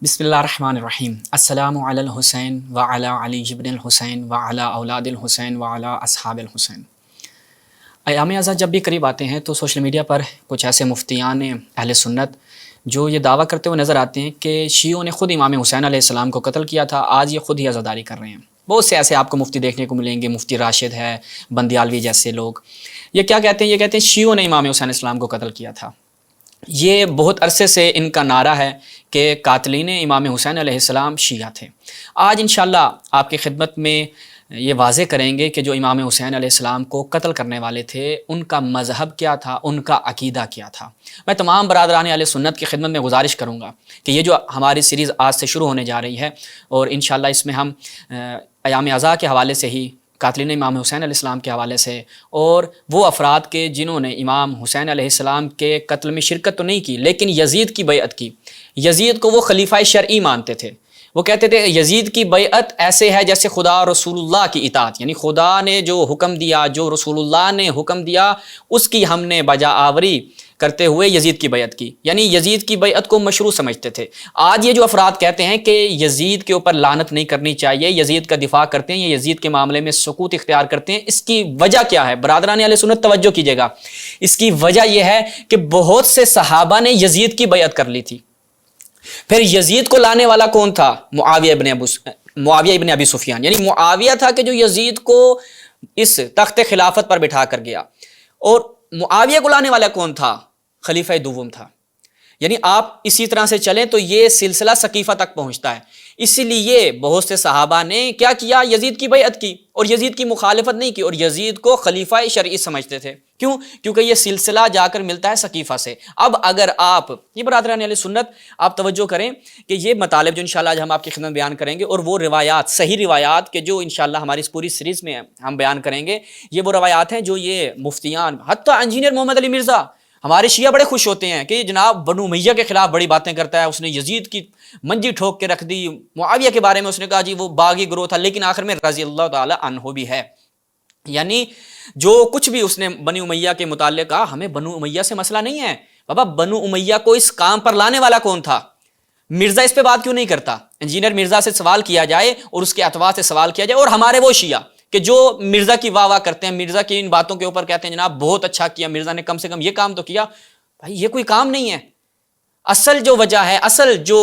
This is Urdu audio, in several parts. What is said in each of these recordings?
بسم اللہ الرحمن الرحیم۔ السلام علی الحسین وعلی علی بن الحسین وعلی اولاد الحسین وعلی اصحاب الحسین۔ ایام ازاں جب بھی قریب آتے ہیں تو سوشل میڈیا پر کچھ ایسے مفتیان اہل سنت جو یہ دعویٰ کرتے ہوئے نظر آتے ہیں کہ شیعوں نے خود امام حسین علیہ السلام کو قتل کیا تھا، آج یہ خود ہی عزاداری کر رہے ہیں۔ بہت سے ایسے آپ کو مفتی دیکھنے کو ملیں گے، مفتی راشد ہے، بندیالوی جیسے لوگ۔ یہ کیا کہتے ہیں؟ یہ کہتے ہیں شیعوں نے امام حسین علیہ السلام کو قتل کیا تھا۔ یہ بہت عرصے سے ان کا نعرہ ہے کہ قاتلین امام حسین علیہ السلام شیعہ تھے۔ آج انشاءاللہ آپ کی خدمت میں یہ واضح کریں گے کہ جو امام حسین علیہ السلام کو قتل کرنے والے تھے ان کا مذہب کیا تھا، ان کا عقیدہ کیا تھا۔ میں تمام برادران اہل سنت کی خدمت میں گزارش کروں گا کہ یہ جو ہماری سیریز آج سے شروع ہونے جا رہی ہے اور انشاءاللہ اس میں ہم ایام ازاں کے حوالے سے ہی، قاتلین امام حسین علیہ السلام کے حوالے سے، اور وہ افراد کے جنہوں نے امام حسین علیہ السلام کے قتل میں شرکت تو نہیں کی لیکن یزید کی بیعت کی۔ یزید کو وہ خلیفہ شرعی مانتے تھے۔ وہ کہتے تھے یزید کی بیعت ایسے ہے جیسے خدا اور رسول اللہ کی اطاعت، یعنی خدا نے جو حکم دیا، جو رسول اللہ نے حکم دیا، اس کی ہم نے بجا آوری کرتے ہوئے یزید کی بیعت کی، یعنی یزید کی بیعت کو مشروع سمجھتے تھے۔ آج یہ جو افراد کہتے ہیں کہ یزید کے اوپر لعنت نہیں کرنی چاہیے، یزید کا دفاع کرتے ہیں، یہ یزید کے معاملے میں سکوت اختیار کرتے ہیں، اس کی وجہ کیا ہے؟ برادران اہل سنت توجہ کیجیے گا۔ اس کی وجہ یہ ہے کہ بہت سے صحابہ نے یزید کی بیعت کر لی تھی۔ پھر یزید کو لانے والا کون تھا؟ معاویہ ابن ابی سفیان، یعنی معاویہ تھا کہ جو یزید کو اس تخت خلافت پر بٹھا کر گیا، اور معاویہ کو لانے والا کون تھا؟ خلیفہ دوم تھا۔ یعنی آپ اسی طرح سے چلیں تو یہ سلسلہ سقیفہ تک پہنچتا ہے۔ اسی لیے بہت سے صحابہ نے کیا کیا؟ یزید کی بیعت کی اور یزید کی مخالفت نہیں کی، اور یزید کو خلیفہ شرعی سمجھتے تھے۔ کیوں؟ کیونکہ یہ سلسلہ جا کر ملتا ہے سقیفہ سے۔ اب اگر آپ یہ برادران اہل سنت آپ توجہ کریں کہ یہ مطالب جو انشاءاللہ آج ہم آپ کی خدمت بیان کریں گے، اور وہ روایات، صحیح روایات کے جو انشاءاللہ ہماری اس پوری سیریز میں ہم بیان کریں گے، یہ وہ روایات ہیں جو یہ مفتیان، حتیٰ انجینئر محمد علی مرزا، ہمارے شیعہ بڑے خوش ہوتے ہیں کہ جناب بنو امیہ کے خلاف بڑی باتیں کرتا ہے، اس نے یزید کی منجی ٹھوک کے رکھ دی، معاویہ کے بارے میں اس نے کہا جی وہ باغی گروہ تھا، لیکن آخر میں رضی اللہ تعالی عنہ بھی ہے۔ یعنی جو کچھ بھی اس نے بنو امیہ کے متعلق کہا، ہمیں بنو امیہ سے مسئلہ نہیں ہے۔ بابا بنو امیہ کو اس کام پر لانے والا کون تھا؟ مرزا اس پہ بات کیوں نہیں کرتا؟ انجینئر مرزا سے سوال کیا جائے اور اس کے اتباع سے سوال کیا جائے، اور ہمارے وہ شیعہ کہ جو مرزا کی واہ واہ کرتے ہیں، مرزا کی ان باتوں کے اوپر کہتے ہیں جناب بہت اچھا کیا مرزا نے، کم سے کم یہ کام تو کیا۔ بھائی یہ کوئی کام نہیں ہے۔ اصل جو وجہ ہے، اصل جو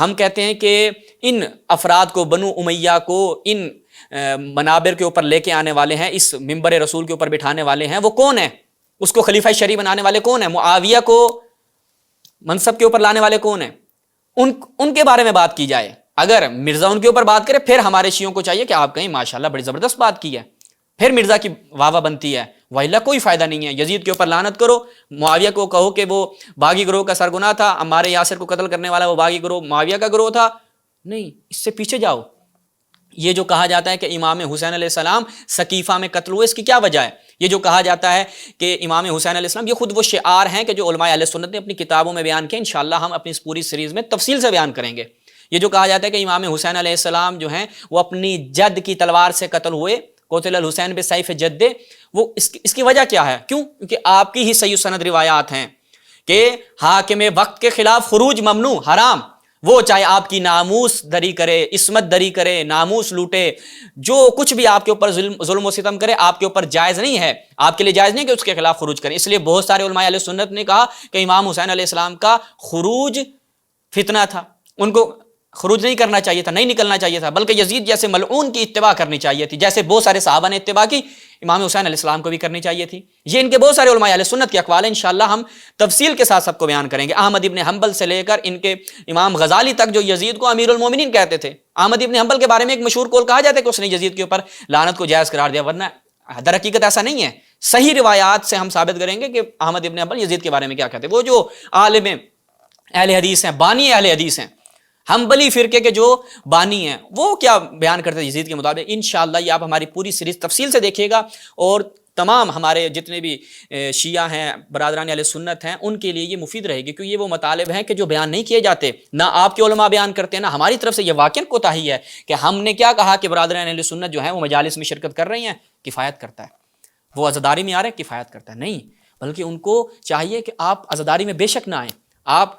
ہم کہتے ہیں کہ ان افراد کو، بنو امیہ کو ان منابر کے اوپر لے کے آنے والے ہیں، اس منبر رسول کے اوپر بٹھانے والے ہیں، وہ کون ہیں؟ اس کو خلیفہ شرعی بنانے والے کون ہیں؟ معاویہ کو منصب کے اوپر لانے والے کون ہیں؟ ان کے بارے میں بات کی جائے۔ اگر مرزا ان کے اوپر بات کرے پھر ہمارے شیعوں کو چاہیے کہ آپ کہیں ماشاءاللہ بڑی زبردست بات کی ہے، پھر مرزا کی واہ واہ بنتی ہے، وَإِلَّا کوئی فائدہ نہیں ہے۔ یزید کے اوپر لعنت کرو، معاویہ کو کہو کہ وہ باغی گروہ کا سرگنا تھا، عمار یاسر کو قتل کرنے والا وہ باغی گروہ معاویہ کا گروہ تھا، نہیں، اس سے پیچھے جاؤ۔ یہ جو کہا جاتا ہے کہ امام حسین علیہ السلام سقیفہ میں قتل ہوئے، اس کی کیا وجہ ہے؟ یہ جو کہا جاتا ہے کہ امام حسین علیہ السلام، یہ خود وہ شعار ہیں کہ جو علماء اہل سنت نے اپنی کتابوں میں بیان کیے، انشاءاللہ ہم اپنی اس پوری سیریز میں تفصیل سے بیان کریں گے۔ یہ جو کہا جاتا ہے کہ امام حسین علیہ السلام جو ہیں وہ اپنی جد کی تلوار سے قتل ہوئے، قتل الحسین بسیف جد، وہ اس کی وجہ کیا ہے؟ کیوں؟ کیونکہ آپ کی ہی صحیح سند روایات ہیں کہ حاکم وقت کے خلاف خروج ممنوع، حرام، وہ چاہے آپ کی ناموس دری کرے، عصمت دری کرے، ناموس لوٹے، جو کچھ بھی آپ کے اوپر ظلم و ستم کرے، آپ کے اوپر جائز نہیں ہے، آپ کے لیے جائز نہیں کہ اس کے خلاف خروج کریں۔ اس لیے بہت سارے علماء اہل سنت نے کہا کہ امام حسین علیہ السلام کا خروج فتنہ تھا، ان کو خروج نہیں کرنا چاہیے تھا، نہیں نکلنا چاہیے تھا، بلکہ یزید جیسے ملعون کی اتباع کرنی چاہیے تھی، جیسے بہت سارے صحابہ نے اتباع کی، امام حسین علیہ السلام کو بھی کرنی چاہیے تھی۔ یہ ان کے بہت سارے علماء اہل سنت کے اقوال ہیں، انشاءاللہ ہم تفصیل کے ساتھ سب کو بیان کریں گے۔ احمد ابن حنبل سے لے کر ان کے امام غزالی تک جو یزید کو امیر المومنین کہتے تھے، احمد ابن حنبل کے بارے میں ایک مشہور قول کہا جاتا ہے کہ اس نے یزید کے اوپر لعنت کو جائز قرار دیا، ورنہ در حقیقت ایسا نہیں ہے۔ صحیح روایات سے ہم ثابت کریں گے کہ احمد ابن حنبل یزید کے بارے میں کیا کہتے ہیں۔ وہ جو عالم اہل حدیث ہیں، بانی اہل حدیث ہیں، حنبلی فرقے کے جو بانی ہیں، وہ کیا بیان کرتے ہیں یزید کے مطابق، انشاءاللہ یہ آپ ہماری پوری سیریز تفصیل سے دیکھیے گا، اور تمام ہمارے جتنے بھی شیعہ ہیں، برادران اہل سنت ہیں، ان کے لیے یہ مفید رہے گی، کیونکہ یہ وہ مطالب ہیں کہ جو بیان نہیں کیے جاتے، نہ آپ کے علماء بیان کرتے ہیں، نہ ہماری طرف سے۔ یہ واقعاً کوتاہی ہے کہ ہم نے کیا کہا کہ برادران اہل سنت جو ہیں وہ مجالس میں شرکت کر رہی ہیں، کفایت کرتا ہے، وہ عزاداری میں آ رہے ہیں، کفایت کرتا ہے، نہیں، بلکہ ان کو چاہیے کہ آپ عزاداری میں بے شک نہ آئیں، آپ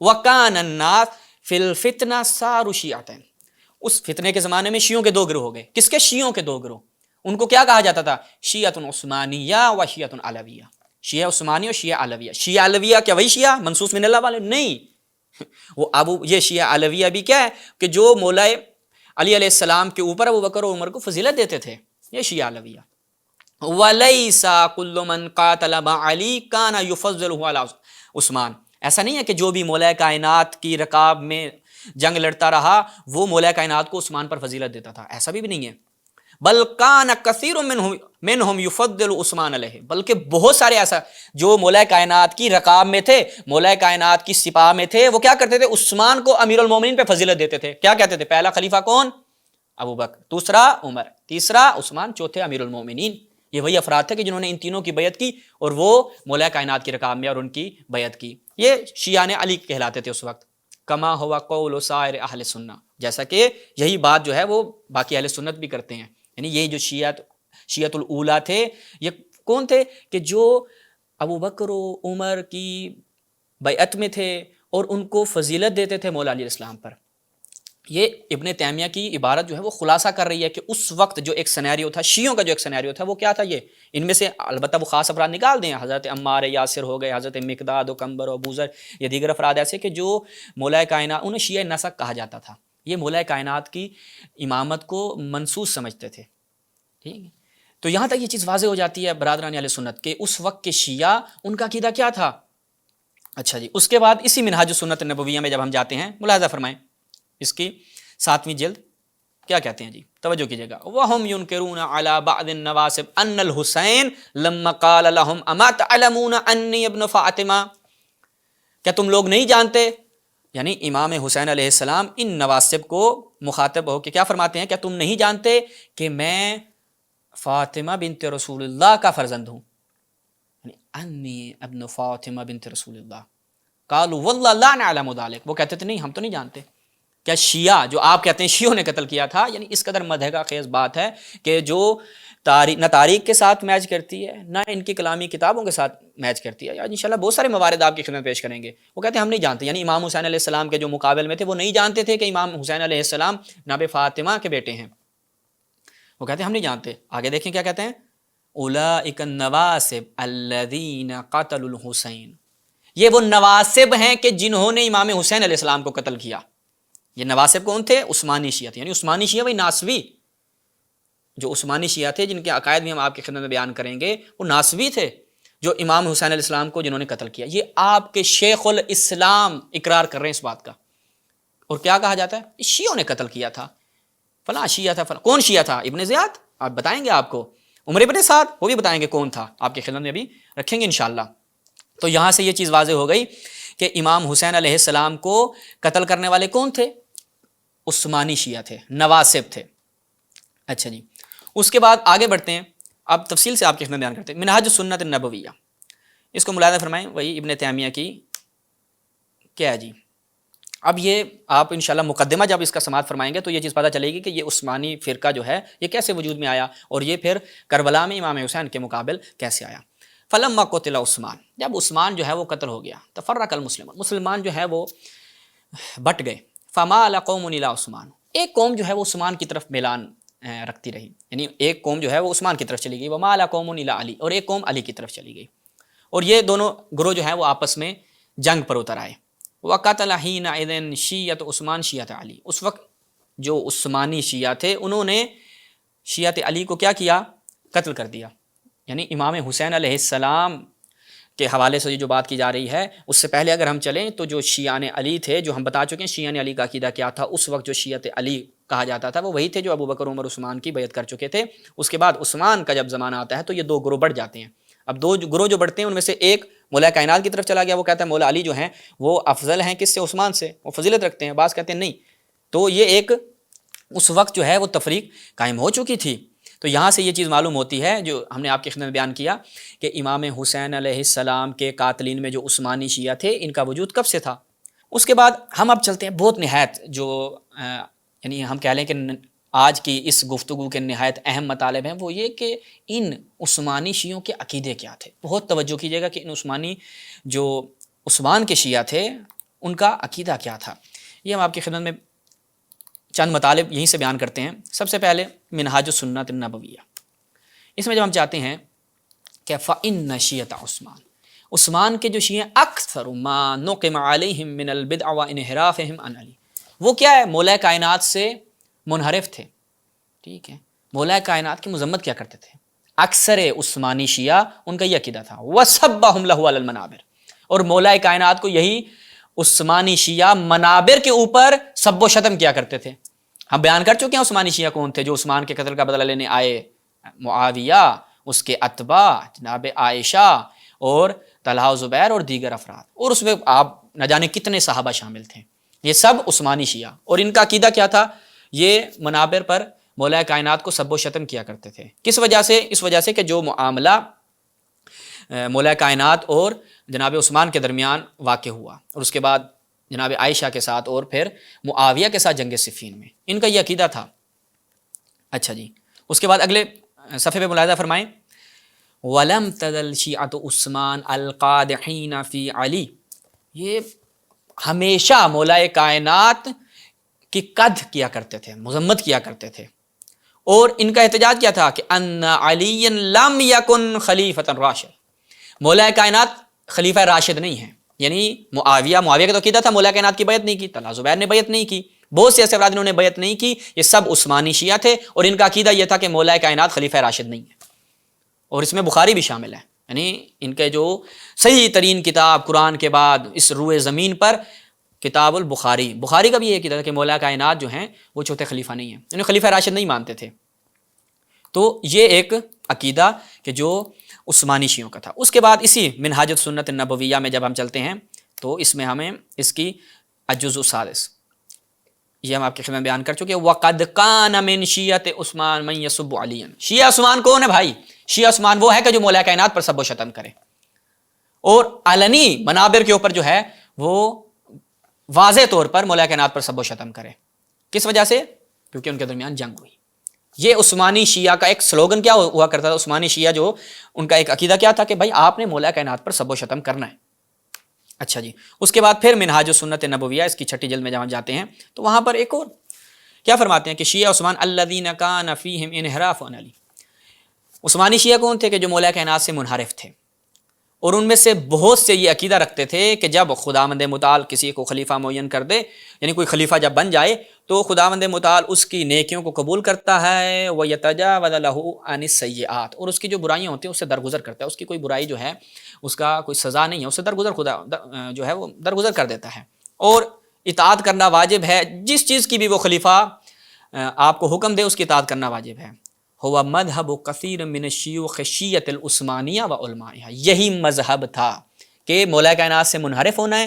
وَكَانَ النَّاسُ فِي الْفِتْنَةِ صَارُوا شِيَعَةً، اس فتنے کے زمانے میں شیعوں کے دو گروہ ہو گئے. کس کے؟ شیعوں کے دو گروہ. ان کو کیا کہا جاتا تھا؟ شیعۃ عثمانیہ و شیعۃ علیویہ. شیعہ عثمانی اور شیعہ علویہ. شیعہ علویہ کیا وہی شیعہ منصوص من اللہ والے؟ نہیں. وہ یہ شیعہ علویہ بھی کیا ہے کہ جو مولا علی علیہ السلام کے اوپر ابو بکر و عمر کو فضیلت دیتے تھے. یہ شیعہ علویہ. وَلَيْسَ كُلُّ مَنْ قَاتَلَ مَعَ عَلِي كَانَ يُفَضِّلُهُ عَلَى عثمان. ایسا نہیں ہے کہ جو بھی مولا کائنات کی رکاب میں جنگ لڑتا رہا وہ مولا کائنات کو عثمان پر فضیلت دیتا تھا، ایسا بھی نہیں ہے. بل کان کثیر منہم یفضل عثمان علیہ، بلکہ بہت سارے ایسا جو مولا کائنات کی رکاب میں تھے، مولا کائنات کی سپاہ میں تھے، وہ کیا کرتے تھے؟ عثمان کو امیر المومنین پہ فضیلت دیتے تھے. کیا کہتے تھے؟ پہلا خلیفہ کون؟ ابو بکر، دوسرا عمر، تیسرا عثمان، چوتھے امیر المومنین. یہ وہی افراد تھے کہ جنہوں نے ان تینوں کی بیعت کی اور وہ مولا کائنات کی رکاب میں اور ان کی بیعت کی. یہ شیعان علی کہلاتے تھے اس وقت. کما ہوا قول سائر اہل سنہ، جیسا کہ یہی بات جو ہے وہ باقی اہل سنت بھی کرتے ہیں. یعنی یہ جو شیعت الاولیٰ تھے، یہ کون تھے؟ کہ جو ابو بکر و عمر کی بیعت میں تھے اور ان کو فضیلت دیتے تھے مولا علیہ السلام پر. یہ ابن تیمیہ کی عبارت جو ہے وہ خلاصہ کر رہی ہے کہ اس وقت جو ایک سینیریو تھا، شیعوں کا جو ایک سینیریو تھا وہ کیا تھا. یہ ان میں سے البتہ وہ خاص افراد نکال دیں، حضرت عمار یاسر ہو گئے، حضرت مقداد و کمبر و ابوذر، یہ دیگر افراد ایسے کہ جو مولا کائنات، انہیں شیعہ نسک کہا جاتا تھا. یہ مولا کائنات کی امامت کو منسوس سمجھتے تھے. ٹھیک ہے، تو یہاں تک یہ چیز واضح ہو جاتی ہے برادران اہل سنت کہ اس وقت کے شیعہ ان کا عقیدہ کیا تھا. اچھا جی، اس کے بعد اسی منہاج السنت النبویہ میں جب ہم جاتے ہیں، ملاحظہ فرمائیں اس کی 7ویں جلد کیا کہتے ہیں جی، توجہ کیجیے گا. وَهُمْ يُنْكِرُونَ عَلَى بَعْضِ النَّوَاسِبِ أَنَّ الْحُسَيْنَ لَمَّا قَالَ لَهُمْ أَمَا تَعْلَمُونَ أَنِّي ابْنُ فاطمہ، کیا تم لوگ نہیں جانتے؟ یعنی امام حسین علیہ السلام ان نواسب کو مخاطب ہو کہ کیا فرماتے ہیں؟ کیا تم نہیں جانتے کہ میں فاطمہ بنت رسول اللہ کا فرزند ہوں؟ یعنی انی ابن فاطمہ بنت رسول اللہ. قالوا واللہ لا نعلم ذلک، وہ کہتے تھے نہیں ہم تو نہیں جانتے. کیا شیعہ جو آپ کہتے ہیں شیعوں نے قتل کیا تھا؟ یعنی اس قدر مدھگا خیز بات ہے کہ جو نہ تاریخ کے ساتھ میچ کرتی ہے، نہ ان کی کلامی کتابوں کے ساتھ میچ کرتی ہے. یار انشاءاللہ بہت سارے موارد آپ کی خدمت پیش کریں گے. وہ کہتے ہیں ہم نہیں جانتے، یعنی امام حسین علیہ السلام کے جو مقابل میں تھے وہ نہیں جانتے تھے کہ امام حسین علیہ السلام ناب فاطمہ کے بیٹے ہیں. وہ کہتے ہیں ہم نہیں جانتے. آگے دیکھیں کیا کہتے ہیں، اولئک النواسب الذین قتلوا الحسین، یہ وہ نواسب ہیں کہ جنہوں نے امام حسین علیہ السلام کو قتل کیا. یہ نواسب کون تھے؟ عثمانی شیعہ تھے. یعنی عثمانی شیعہ وہی ناسوی، جو عثمانی شیعہ تھے جن کے عقائد بھی ہم آپ کی خدمت میں بیان کریں گے، وہ ناسوی تھے جو امام حسین علیہ السلام کو جنہوں نے قتل کیا. یہ آپ کے شیخ الاسلام اقرار کر رہے ہیں اس بات کا. اور کیا کہا جاتا ہے؟ شیعوں نے قتل کیا تھا، فلاں شیعہ تھا، فلاں. کون شیعہ تھا؟ ابن زیاد، آپ بتائیں گے آپ کو. عمر ابن سعد، وہ بھی بتائیں گے کون تھا، آپ کی خدمت میں بھی رکھیں گے انشاءاللہ. تو یہاں سے یہ چیز واضح ہو گئی کہ امام حسین علیہ السلام کو قتل کرنے والے کون تھے؟ عثمانی شیعہ تھے، نواسب تھے. اچھا جی، اس کے بعد آگے بڑھتے ہیں. اب تفصیل سے آپ کی خدمت بیان کرتے ہیں. منہاج السنت النبویہ، اس کو ملاحظہ فرمائیں، وہی ابن تیمیہ کی کیا ہے جی. اب یہ آپ انشاءاللہ مقدمہ جب اس کا سماعت فرمائیں گے تو یہ چیز پتہ چلے گی کہ یہ عثمانی فرقہ جو ہے یہ کیسے وجود میں آیا اور یہ پھر کربلا میں امام حسین کے مقابل کیسے آیا. فلما قتل عثمان، جب عثمان جو ہے وہ قتل ہو گیا، تفرق المسلمون، مسلمان جو ہے وہ بٹ گئے. فمال قوم الی عثمان، ایک قوم جو ہے وہ عثمان کی طرف میلان رکھتی رہی، یعنی ایک قوم جو ہے وہ عثمان کی طرف چلی گئی. ومال قوم الی علی، اور ایک قوم علی کی طرف چلی گئی. اور یہ دونوں گروہ جو ہیں وہ آپس میں جنگ پر اتر آئے. وقتل حینئذ شیعۃ عثمان شیعۃ علی، اس وقت جو عثمانی شیعہ تھے انہوں نے شیعۃ علی کو کیا کیا؟ قتل کر دیا. یعنی امام حسین علیہ السلام کے حوالے سے جو بات کی جا رہی ہے، اس سے پہلے اگر ہم چلیں تو جو شیعان علی تھے، جو ہم بتا چکے ہیں شیعان علی کا عقیدہ کیا تھا، اس وقت جو شیعت علی کہا جاتا تھا وہ وہی تھے جو ابو بکر عمر عثمان کی بیعت کر چکے تھے. اس کے بعد عثمان کا جب زمانہ آتا ہے تو یہ دو گروہ بڑھ جاتے ہیں. اب دو گروہ جو بڑھتے ہیں ان میں سے ایک مولا کائنات کی طرف چلا گیا، وہ کہتا ہے مولا علی جو ہیں وہ افضل ہیں کس سے؟ عثمان سے، وہ فضیلت رکھتے ہیں. بعض کہتے ہیں نہیں. تو یہ ایک اس وقت جو ہے وہ تفریق قائم ہو چکی تھی. تو یہاں سے یہ چیز معلوم ہوتی ہے جو ہم نے آپ کی خدمت میں بیان کیا کہ امام حسین علیہ السلام کے قاتلین میں جو عثمانی شیعہ تھے ان کا وجود کب سے تھا. اس کے بعد ہم اب چلتے ہیں بہت نہایت جو یعنی ہم کہہ لیں کہ آج کی اس گفتگو کے نہایت اہم مطالب ہیں، وہ یہ کہ ان عثمانی شیعوں کے عقیدے کیا تھے. بہت توجہ کیجیے گا کہ ان عثمانی جو عثمان کے شیعہ تھے ان کا عقیدہ کیا تھا، یہ ہم آپ کی خدمت میں چند مطالب یہیں سے بیان کرتے ہیں۔ سب سے پہلے منہاج السنت النبویہ، اس میں جب ہم چاہتے ہیں کہ فَإِنَّ شِيَّةَ عثمان کے جو شیعہ اکثر ما نقم علیہم من البدع وانحرافہم عن علی، وہ کیا ہے، مولا کائنات سے منحرف تھے، ٹھیک ہے، مولا کائنات کی مذمت کیا کرتے تھے۔ اکثر عثمانی شیعہ ان کا یہ عقیدہ تھا، وَسَبَّهُمْ لَهُ عَلَى الْمَنَابِرِ، اور مولا کائنات کو یہی عثمانی شیعہ منابر کے اوپر سب و شتم کیا کرتے تھے۔ ہم بیان کر چکے ہیں عثمانی شیعہ کون تھے جو عثمان کے قتل کا بدلہ لینے آئے، معاویہ، اس کے اتباع جناب عائشہ اور طلحہ و زبیر اور دیگر افراد، اور اس میں آپ نہ جانے کتنے صحابہ شامل تھے، یہ سب عثمانی شیعہ، اور ان کا عقیدہ کیا تھا، یہ منابر پر مولا کائنات کو سب و شتم کیا کرتے تھے۔ کس وجہ سے؟ اس وجہ سے کہ جو معاملہ مولا کائنات اور جناب عثمان کے درمیان واقع ہوا، اور اس کے بعد جناب عائشہ کے ساتھ اور پھر معاویہ کے ساتھ جنگ صفین میں، ان کا یہ عقیدہ تھا۔ اچھا جی، اس کے بعد اگلے صفحے پہ ملاحظہ فرمائیں، وَلَمْ تَزَلْ شِيعَةُ عثمان الْقَادِحِينَ فِي عَلِي، یہ ہمیشہ مولا کائنات کی قدح کیا کرتے تھے، مذمت کیا کرتے تھے، اور ان کا احتجاج کیا تھا کہ ان علی لم یکن خلیفۃ راشد، مولا کائنات خلیفہ راشد نہیں ہے، یعنی معاویہ کا تو عقیدہ تھا مولا کائنات کی بیعت نہیں کی، طلحہ زبیر نے بیعت نہیں کی، بہت سے ایسے افراد انہوں نے بیعت نہیں کی، یہ سب عثمانی شیعہ تھے، اور ان کا عقیدہ یہ تھا کہ مولا کائنات خلیفہ راشد نہیں ہے، اور اس میں بخاری بھی شامل ہے، یعنی ان کے جو صحیح ترین کتاب قرآن کے بعد اس روئے زمین پر کتاب البخاری، بخاری کا بھی یہ عقیدہ تھا کہ مولا کائنات جو ہیں وہ چوتھے خلیفہ نہیں ہیں، یعنی خلیفہ راشد نہیں مانتے تھے۔ تو یہ ایک عقیدہ کہ جو عثمانی شیعوں کا تھا۔ اس کے بعد اسی منہاج السنت النبویہ میں جب ہم چلتے ہیں تو اس میں ہمیں اس کی الجزء السادس، یہ ہم آپ کی خدمت میں بیان کر چکے ہیں، وَقَدْ كَانَ مِنْ شِيَّةِ عثمان مَنْ يَسُبُّ عَلِيًّا، شیعہ عثمان کون ہے بھائی؟ شیعہ عثمان وہ ہے کہ جو مولا کائنات پر سب و شتم کرے، اور علنی منابر کے اوپر جو ہے وہ واضح طور پر مولا کائنات پر سب و شتم کرے۔ کس وجہ سے؟ کیونکہ ان کے درمیان جنگ ہوئی۔ یہ عثمانی شیعہ کا ایک سلوگن کیا ہوا کرتا تھا، عثمانی شیعہ جو ان کا ایک عقیدہ کیا تھا کہ بھائی آپ نے مولا کائنات پر سب و شتم کرنا ہے۔ اچھا جی، اس کے بعد پھر منہاج السنت النبویہ، اس کی چھٹی جلد میں جہاں جاتے ہیں تو وہاں پر ایک اور کیا فرماتے ہیں کہ شیعہ عثمان الذین کان فیہم انحراف عن علی، عثمانی شیعہ کون تھے کہ جو مولا کائنات سے منحرف تھے، اور ان میں سے بہت سے یہ عقیدہ رکھتے تھے کہ جب خداوند متعال کسی کو خلیفہ معین کر دے، یعنی کوئی خلیفہ جب بن جائے تو خداوند متعال اس کی نیکیوں کو قبول کرتا ہے، وَيَتَجَاوَزَ لَهُ عَنِ السَّيِّئَاتِ، اور اس کی جو برائیاں ہوتی ہیں اس سے درگزر کرتا ہے، اس کی کوئی برائی جو ہے اس کا کوئی سزا نہیں ہے، اس سے درگزر خدا جو ہے وہ درگزر کر دیتا ہے، اور اطاعت کرنا واجب ہے، جس چیز کی بھی وہ خلیفہ آپ کو حکم دے اس کی اطاعت کرنا واجب ہے۔ ہوا مذہب کثیر من الشیوخ شیعۃ العثمانیہ و علمائها، یہی مذہب تھا کہ مولا کائنات سے منحرف ہونا ہے،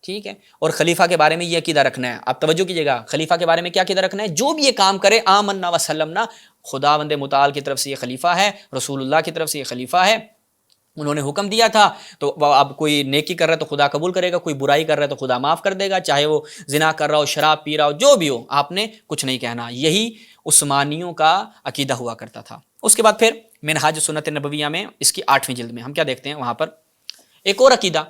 ٹھیک ہے، اور خلیفہ کے بارے میں یہ عقیدہ رکھنا ہے۔ آپ توجہ کیجیے گا، خلیفہ کے بارے میں کیا عقیدہ رکھنا ہے؟ جو بھی یہ کام کرے آمنا وسلمنا، خداوند متعال کی طرف سے یہ خلیفہ ہے، رسول اللہ کی طرف سے یہ خلیفہ ہے، انہوں نے حکم دیا تھا، تو اب کوئی نیکی کر رہا ہے تو خدا قبول کرے گا، کوئی برائی کر رہا ہے تو خدا معاف کر دے گا، چاہے وہ زنا کر رہا ہو، شراب پی رہا ہو، جو بھی ہو، آپ نے کچھ نہیں کہنا۔ یہی عثمانیوں کا عقیدہ ہوا کرتا تھا۔ اس کے بعد پھر منہاج سنت نبویہ میں اس کی 8ویں جلد میں ہم کیا دیکھتے ہیں، وہاں پر ایک اور عقیدہ،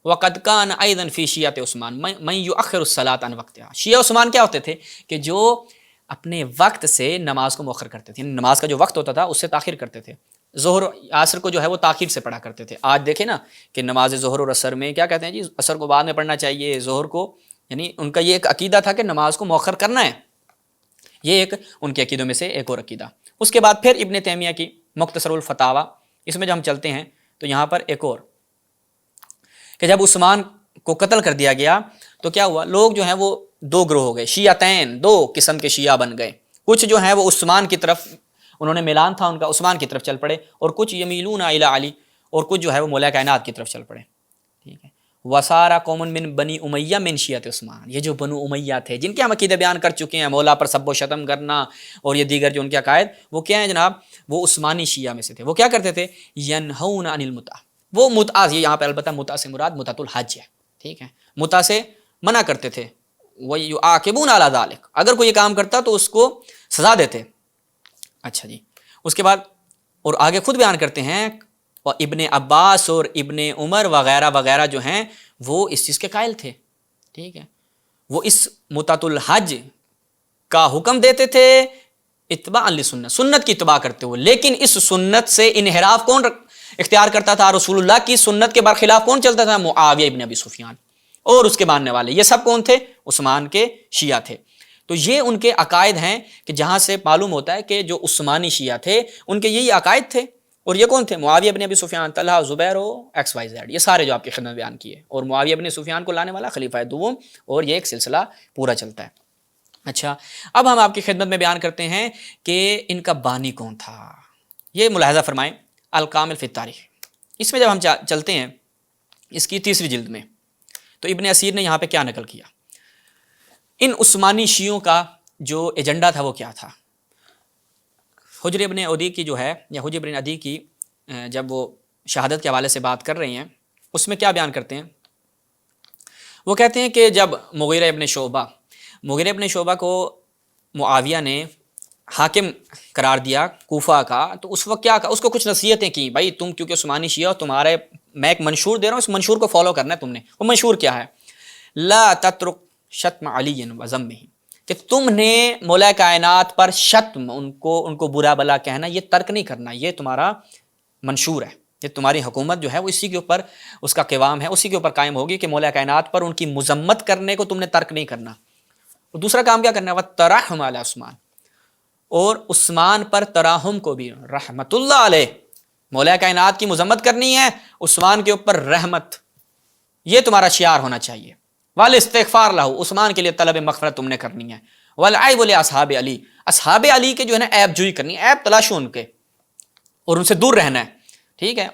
وَقَدْ كَانَ أَيْضًا فِي شِيَّةِ عثمان مَن يُؤَخِّرُ الصَّلَاةَ عَنْ وَقْتِهَا، شیعہ عثمان کیا ہوتے تھے کہ جو اپنے وقت سے نماز کو مؤخر کرتے تھے، نماز کا جو وقت ہوتا تھا اس سے تاخیر کرتے تھے، ظہر عصر کو جو ہے وہ تاخیر سے پڑھا کرتے تھے۔ آج دیکھیں نا کہ نماز ظہر اور عصر میں کیا کہتے ہیں جی، عصر کو بعد میں پڑھنا چاہیے، ظہر کو، یعنی ان کا یہ ایک عقیدہ تھا کہ نماز کو مؤخر کرنا ہے، یہ ایک ان کے عقیدوں میں سے ایک اور عقیدہ۔ اس کے بعد پھر ابن تیمیہ کی مختصر الفتاوی، اس میں جب ہم چلتے ہیں تو یہاں پر ایک اور کہ جب عثمان کو قتل کر دیا گیا تو کیا ہوا، لوگ جو ہیں وہ دو گروہ ہو گئے، شیعتین، دو قسم کے شیعہ بن گئے، کچھ جو ہیں وہ عثمان کی طرف، انہوں نے میلان تھا ان کا، عثمان کی طرف چل پڑے، اور کچھ یمیلون الی علی، اور کچھ جو ہے وہ مولا کائنات کی طرف چل پڑے، ٹھیک ہے۔ وسارا قوم من بنی امیہ من شیعت عثمان، یہ جو بنو امیہ تھے جن کے ہم عقیدے بیان کر چکے ہیں، مولا پر سب و شتم کرنا اور یہ دیگر جو ان کے عقائد، وہ کیا ہیں جناب، وہ عثمانی شیعہ میں سے تھے۔ وہ کیا کرتے تھے، ینہون عن المتع، وہ متع، یہ یہاں پہ البتہ متع سے مراد متعۃ الحج ہے، ٹھیک ہے، متع سے منع کرتے تھے، وَيُعَاقِبُونَ عَلَى ذَلِكَ، اگر کوئی یہ کام کرتا تو اس کو سزا دیتے۔ اچھا جی، اس کے بعد اور آگے خود بیان کرتے ہیں، اور ابن عباس اور ابن عمر وغیرہ وغیرہ جو ہیں وہ اس چیز کے قائل تھے ٹھیک ہے، وہ اس متعۃ الحج کا حکم دیتے تھے اتباع لسنت، سنت کی اتباع کرتے ہوئے، لیکن اس سنت سے انحراف کون اختیار کرتا تھا؟ رسول اللہ کی سنت کے برخلاف کون چلتا تھا؟ معاویہ ابن ابی سفیان اور اس کے ماننے والے، یہ سب کون تھے؟ عثمان کے شیعہ تھے۔ تو یہ ان کے عقائد ہیں کہ جہاں سے معلوم ہوتا ہے کہ جو عثمانی شیعہ تھے ان کے یہی عقائد تھے۔ اور یہ کون تھے؟ معاویہ ابن ابی سفیان، طلحہ، زبیر و ایکس وائی زیڈ، یہ سارے جو آپ کی خدمت بیان کیے، اور معاویہ ابن سفیان کو لانے والا خلیفہ دوم، اور یہ ایک سلسلہ پورا چلتا ہے۔ اچھا، اب ہم آپ کی خدمت میں بیان کرتے ہیں کہ ان کا بانی کون تھا۔ یہ ملاحظہ فرمائیں الکامل فی التاریخ، اس میں جب ہم چلتے ہیں اس کی تیسری جلد میں، تو ابن اسیر نے یہاں پہ کیا نقل کیا؟ ان عثمانی شیعوں کا جو ایجنڈا تھا وہ کیا تھا؟ حجر ابن عدی کی جو ہے، یا حجر ابن عدی کی جب وہ شہادت کے حوالے سے بات کر رہے ہیں، اس میں کیا بیان کرتے ہیں؟ وہ کہتے ہیں کہ جب مغیرہ ابن شعبہ کو معاویہ نے حاکم قرار دیا کوفہ کا، تو اس وقت کیا کہا؟ اس کو کچھ نصیحتیں کی، بھائی تم کیونکہ عثمانی شیعہ ہو، تمہارے میں ایک منشور دے رہا ہوں، اس منشور کو فالو کرنا ہے تم نے۔ وہ منشور کیا ہے؟ لا تترک شتم علی و ذمہ، کہ تم نے مولا کائنات پر شتم، ان کو برا بلا کہنا، یہ ترک نہیں کرنا، یہ تمہارا منشور ہے، یہ تمہاری حکومت جو ہے وہ اسی کے اوپر اس کا قوام ہے، اسی کے اوپر قائم ہوگی کہ مولا کائنات پر ان کی مذمت کرنے کو تم نے ترک نہیں کرنا۔ اور دوسرا کام کیا کرنا ہے؟ وَالتَّرَحُمْ عَلَى عثمان، اور عثمان پر تراحم کو بھی، رحمت اللہ علیہ، مولا کائنات کی مذمت کرنی ہے، عثمان کے اوپر رحمت، یہ تمہارا شعار ہونا چاہیے۔ والاستغفار لہو، عثمان کے لیے طلب مغفرت تم نے کرنی ہے۔ والعیب لاصحاب علی، اصحاب علی کے جو ہے نا عیب جوئی کرنی ہے، عیب تلاشو ان کے، اور ان سے دور رہنا ہے، ٹھیک ہے۔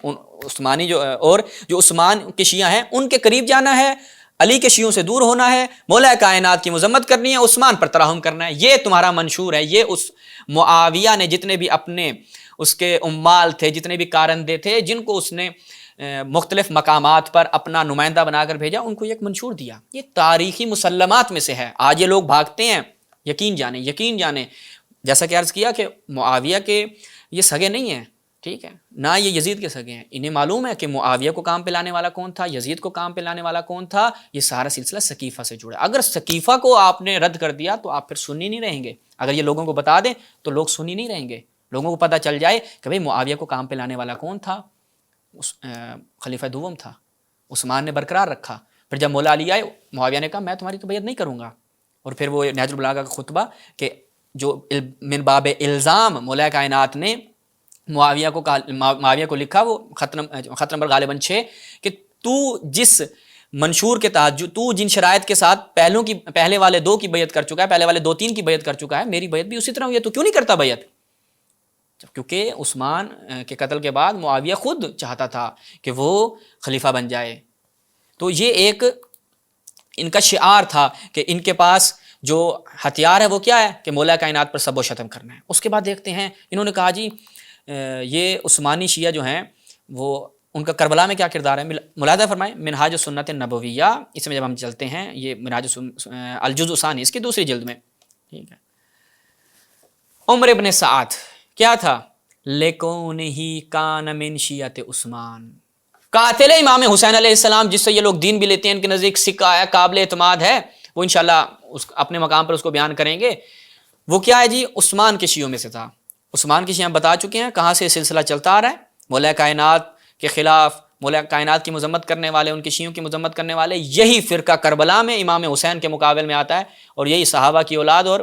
عثمانی اور جو عثمان کے شیعہ ہیں ان کے قریب جانا ہے، علی کے شیعوں سے دور ہونا ہے، مولا کائنات کی مذمت کرنی ہے، عثمان پر ترحم کرنا ہے، یہ تمہارا منشور ہے۔ یہ اس معاویہ نے جتنے بھی اپنے اس کے عمال تھے، جتنے بھی کارندے تھے، جن کو اس نے مختلف مقامات پر اپنا نمائندہ بنا کر بھیجا، ان کو ایک منشور دیا۔ یہ تاریخی مسلمات میں سے ہے۔ آج یہ لوگ بھاگتے ہیں، یقین جانیں جیسا کہ عرض کیا کہ معاویہ کے یہ سگے نہیں ہیں، ٹھیک ہے، نہ یہ یزید کے سگے ہیں۔ انہیں معلوم ہے کہ معاویہ کو کام پہ لانے والا کون تھا، یزید کو کام پہ لانے والا کون تھا، یہ سارا سلسلہ ثقیفہ سے جڑا۔ اگر ثقیفہ کو آپ نے رد کر دیا تو آپ پھر سنی نہیں رہیں گے۔ اگر یہ لوگوں کو بتا دیں تو لوگ سنی نہیں رہیں گے، لوگوں کو پتہ چل جائے کہ بھئی معاویہ کو کام پہ لانے والا کون تھا، خلیفہ دوم تھا، عثمان نے برقرار رکھا۔ پھر جب مولا علی آئے، معاویہ نے کہا میں تمہاری تو بیعت نہیں کروں گا، اور پھر وہ نہج البلاغہ کا خطبہ کہ جو من باب الزام مولا کائنات نے معاویہ کو لکھا، وہ خط نمبر غالباً 6، کہ تو جس منشور کے تحت تو جن شرائط کے ساتھ پہلے والے 2 کی بیعت کر چکا ہے، پہلے والے 2-3 کی بیعت کر چکا ہے، میری بیعت بھی اسی طرح ہوئی ہے، تو کیوں نہیں کرتا بیعت؟ کیونکہ عثمان کے قتل کے بعد معاویہ خود چاہتا تھا کہ وہ خلیفہ بن جائے۔ تو یہ ایک ان کا شعار تھا کہ ان کے پاس جو ہتھیار ہے وہ کیا ہے کہ مولا کائنات پر سب و شتم کرنا ہے۔ اس کے بعد دیکھتے ہیں انہوں نے کہا جی یہ عثمانی شیعہ جو ہیں وہ ان کا کربلا میں کیا کردار ہے؟ ملاحظہ فرمائیں منہاج السنت النبویہ، اس میں جب ہم چلتے ہیں، یہ منہاج الجزء الثانی اس کی دوسری جلد میں، ٹھیک ہے۔ عمر ابن سعد کیا تھا؟ لِکَوْنِهِ کَانَ مِن شیعۃ عثمان، قاتل امام حسین علیہ السلام، جس سے یہ لوگ دین بھی لیتے ہیں، ان کے نزدیک سکہ ہے، قابل اعتماد ہے، وہ انشاءاللہ اپنے مقام پر اس کو بیان کریں گے۔ وہ کیا ہے جی؟ عثمان کے شیعوں میں سے تھا۔ عثمان کی شیعہ ہم بتا چکے ہیں کہاں سے سلسلہ چلتا آ رہا ہے، مولا کائنات کے خلاف، مولا کائنات کی مذمت کرنے والے، ان کے شیعوں کی مذمت کرنے والے، یہی فرقہ کربلا میں امام حسین کے مقابل میں آتا ہے، اور یہی صحابہ کی اولاد اور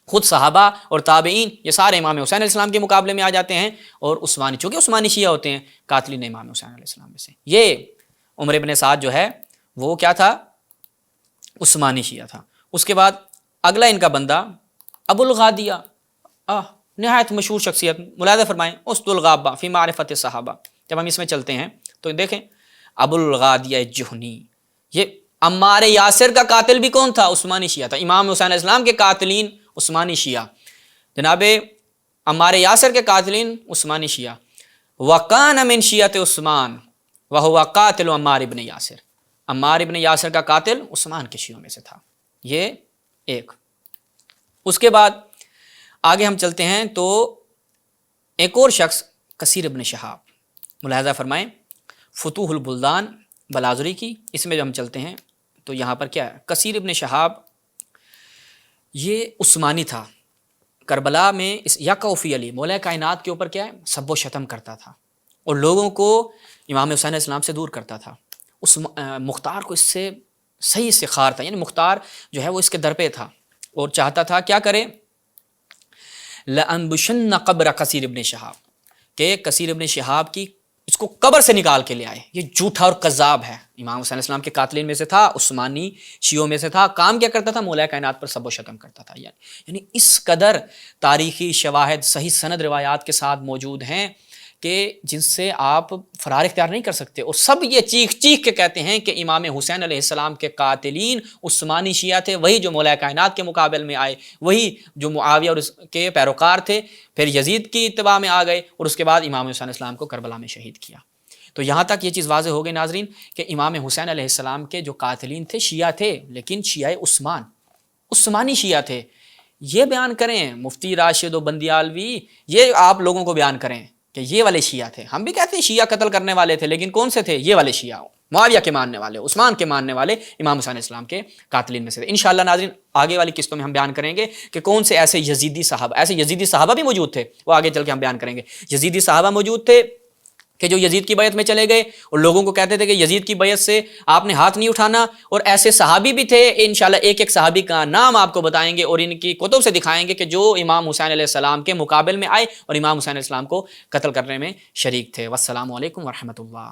خود صحابہ اور تابعین یہ سارے امام حسین علیہ السلام کے مقابلے میں آ جاتے ہیں، اور عثمانی چونکہ عثمانی شیعہ ہوتے ہیں، قاتلین امام حسین علیہ السلام میں سے یہ عمر ابن سعد جو ہے وہ کیا تھا؟ عثمانی شیعہ تھا۔ اس کے بعد اگلا ان کا بندہ ابو الغادیہ، نہایت مشہور شخصیت، ملاحظہ فرمائیں اسد الغابہ فی معرفت الصحابہ۔ جب ہم اس میں چلتے ہیں تو دیکھیں ابو الغادیہ جہنی، یہ عمار یاسر کا قاتل بھی کون تھا؟ عثمانی شیعہ تھا۔ امام حسین علیہ السلام کے قاتلین عثمانی شیعہ، جناب عمار یاسر کے قاتلین عثمانی شیعہ۔ وَقَانَ مِن شیعۃ عثمان وَهُوَ قاتل عمار ابن یاسر، عمار ابن یاسر کا قاتل عثمان کے شیعوں میں سے تھا۔ یہ ایک۔ اس کے بعد آگے ہم چلتے ہیں تو ایک اور شخص کثیر ابن شہاب، ملاحظہ فرمائیں فتوح البلدان بلازری کی، اس میں جو ہم چلتے ہیں تو یہاں پر کیا ہے، کثیر ابن شہاب یہ عثمانی تھا، کربلا میں اس یقع فی علی، مولا کائنات کے اوپر کیا ہے، سب و شتم کرتا تھا اور لوگوں کو امام حسین علیہ السلام سے دور کرتا تھا. اس مختار کو اس سے صحیح استخار تھا، یعنی مختار جو ہے وہ اس کے در پہ تھا اور چاہتا تھا کیا کرے، لَأَنْبُشَنَّ قَبْرَ کثیر ابن شہاب، کہ کثیر ابن شہاب کی اس کو قبر سے نکال کے لے آئے. یہ جھوٹا اور کذاب ہے، امام حسین علیہ السلام کے قاتلین میں سے تھا، عثمانی شیعوں میں سے تھا، کام کیا کرتا تھا، مولا کائنات پر سب و شتم کرتا تھا. یعنی اس قدر تاریخی شواہد صحیح سند روایات کے ساتھ موجود ہیں کہ جن سے آپ فرار اختیار نہیں کر سکتے، اور سب یہ چیخ چیخ کے کہتے ہیں کہ امام حسین علیہ السلام کے قاتلین عثمانی شیعہ تھے، وہی جو مولا کائنات کے مقابل میں آئے، وہی جو معاویہ اور اس کے پیروکار تھے، پھر یزید کی اتباع میں آ گئے اور اس کے بعد امام حسین علیہ السلام کو کربلا میں شہید کیا. تو یہاں تک یہ چیز واضح ہو گئی ناظرین کہ امام حسین علیہ السلام کے جو قاتلین تھے شیعہ تھے، لیکن شیعہ عثمانی شیعہ تھے. یہ بیان کریں مفتی راشد و بندیالوی، یہ آپ لوگوں کو بیان کریں کہ یہ والے شیعہ تھے. ہم بھی کہتے ہیں شیعہ قتل کرنے والے تھے، لیکن کون سے تھے؟ یہ والے شیعہ، معاویہ کے ماننے والے، عثمان کے ماننے والے، امام حسین علیہ السلام کے قاتلین میں سے تھے. انشاءاللہ ناظرین آگے والی قسطوں میں ہم بیان کریں گے کہ کون سے ایسے یزیدی صحابہ بھی موجود تھے، وہ آگے چل کے ہم بیان کریں گے. یزیدی صحابہ موجود تھے کہ جو یزید کی بیعت میں چلے گئے اور لوگوں کو کہتے تھے کہ یزید کی بیعت سے آپ نے ہاتھ نہیں اٹھانا، اور ایسے صحابی بھی تھے. انشاءاللہ ایک ایک صحابی کا نام آپ کو بتائیں گے اور ان کی کتب سے دکھائیں گے کہ جو امام حسین علیہ السلام کے مقابل میں آئے اور امام حسین علیہ السلام کو قتل کرنے میں شریک تھے. والسلام علیکم ورحمۃ اللہ.